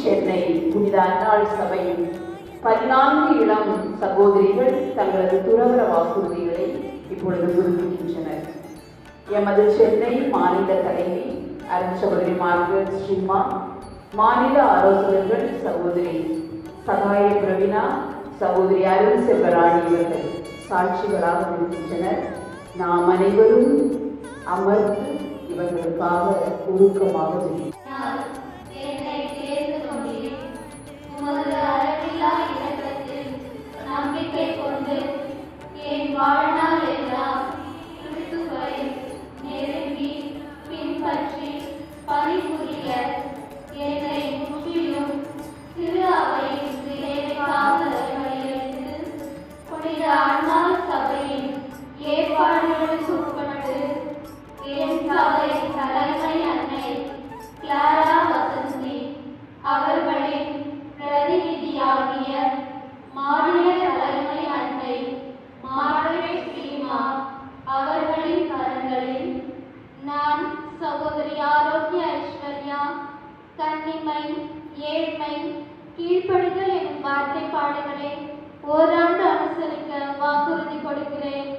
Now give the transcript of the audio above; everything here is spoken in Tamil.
சென்னை புனித அன்னாள் சபையின் 14 இளம் சகோதரிகள் தங்களது துறவற வாக்குறுதிகளை இப்பொழுது புதுப்பிக்கின்றனர். எமது சென்னை மாநில தலைவி அருட்சகோதரி மார்கரெட் ஸ்ரீமா, மாநில ஆலோசகர்கள் சகோதரி சகாய பிரவீனா, சகோதரி அருள் செல்வராணி இவர்கள் சாட்சிகளாக இருக்கின்றனர். நாம் அனைவரும் அமர்ந்து இவர்களுக்காக உருக்கமாக நம்பிக்கை கொண்டு என் வாழ்நாள் எல்லாம் கிறிஸ்துவை நெருங்கி பின்பற்றி பணிபுரிய என்னை முற்றிலும் திரு அவையின் வழியெடுத்து புனித அன்னாள் சபையின் ஏற்பாடுகளுக்கு உட்பட்டு என் சபை தலைமை அன்னை கிளாரா வசந்தி அவர்களின் பிரதிநிதியாகிய மாநில தலைமை அன்னை மார்கரெட் ஸ்ரீமா அவர்களின் கரங்களில் நான் சகோதரி ஆரோக்கிய ஐஸ்வர்யா கன்னிமை, ஏழ்மை, கீழ்ப்படிதல் எனும் வார்த்தைப்பாடுகளை ஓராண்டு அனுசரிக்க வாக்குறுதி கொடுக்கிறேன்.